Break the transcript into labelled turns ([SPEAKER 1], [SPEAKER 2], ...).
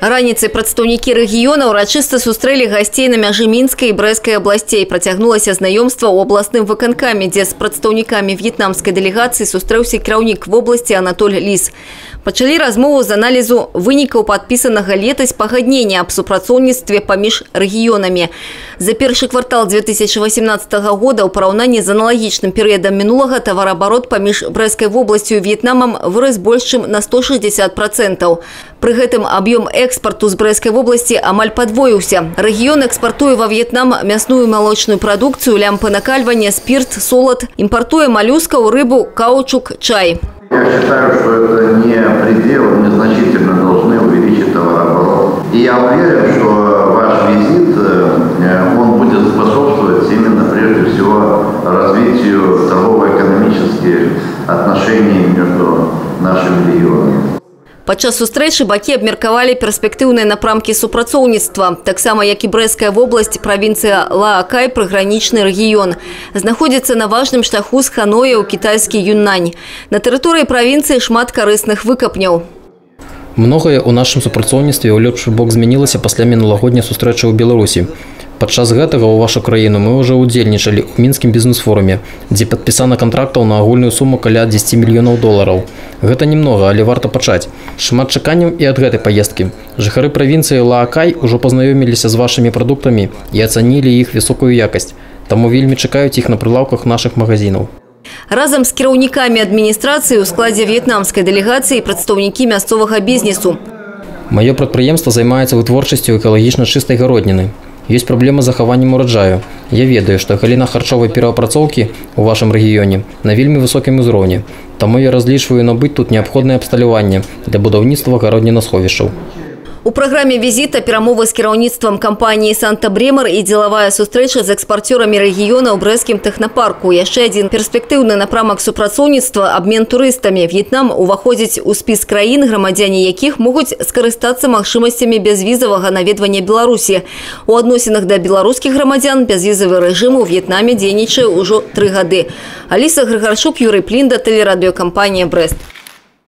[SPEAKER 1] Раніцай прадстаўнікі рэгіёна ўрачыста сустрэлі гасцей на мяжы Мінскай і Брэсцкай абласцей. Працягнулася знаёмства ў абласным выканкаме, дзе з прадстаўнікамі в'етнамскай дэлегацыі сустрэўся кіраўнік вобласці Анатоль Ліс. Пачалі размову з аналізу вынікаў падпісанага летась пагаднення аб супрацоўніцтве паміж рэгіёнамі. За першы квартал 2018 года ў параўнанні з аналагічным перыядам мінулага тавараабарот паміж Брэсцкай вобласцю і В'етнамам вырас больш чым на 160%. Пры гэтым аб'ём экспорту з Брэсцкай вобласці амаль падвоіўся. Рэгіён экспартуе ва В'етнам мясную і малочную прадукцыю, лямпы накальвання, спирт, солод, імпартуе малюскаў, рыбу, каучук, чай.
[SPEAKER 2] Я считаю, что это не предел, незначительно должны увеличить товарооборот. И я уверен, что ваш визит, он будет способствовать именно прежде всего развитию торгово-экономических отношений между нашими регионами.
[SPEAKER 1] Падчас сустрэчы бакі абмеркавалі перспектыўныя напрамкі супрацоўніцтва. Таксама, як і Брэсцкая вобласць, правінцыя Лаакай, прыгранічны рэгіён, знаходзіцца на важным шляху з Ханоя ў кітайскі Юннань. На тэрыторыі правінцыі шмат карысных выкапняў.
[SPEAKER 3] Многае ў нашым супрацоўніцтве ў лепшы бок змянілася пасля мінулагодняй сустрэчы ў Беларусі. Падчас гэтага ў вашу краіну мы ўжо ўдзельнічалі ў мінскім бізнес-форуме, дзе падпісана кантрактаў на агульную суму каля 10 мільёнаў долараў. Гэта немного, але варта пачаць. Шмат чаканняў і ад гэтай паездкі. Жыхары правінцыі Лаакай ужо пазнаёміліся з вашымі прадуктамі і ацанілі іх высокую якасць. Таму вельмі чакаюць іх на прылаўках нашых магазинаў.
[SPEAKER 1] Разам з кіраўнікамі адміністрацыі ў складзе в'етнамскай дэлегацыі прадстаўнікі мясцовага бізнесу.
[SPEAKER 3] Маё прадпрыемства займаецца вытворчасцю экалагічна чыстай гародніны. Ёсць праблема з захаваннем ураджаю. Я ведаю, што галіна харчовай перапрацоўкі ў вашым рэгіёне на вельмі высокім узроўні. Таму я разлічваю набыць тут неабходнае абсталяванне для будаўніцтва гароднінасховішчаў.
[SPEAKER 1] У праграме візіта перамовы з кіраўніцтвам кампаніі «Санта-Бремер» і дзелавая сустрэча з экспарцёрамі рэгіёна ў брэсцкім тэхнапарку. Яшчэ адзін перспектыўны напрамак супрацоўніцтва – абмен турыстамі. В'етнам уваходзіць у спіс краін, грамадзяне якіх могуць скарыстацца магчымасцямі бязвізавага наведвання Беларусі. У адносінах да беларускіх грамадзян бязвізавы рэжым у В'етнаме дзейнічае ўжо 3 гады. Аліса Грыгарчук, Юрый Плінда, тэлерадыёкампанія «Брэст».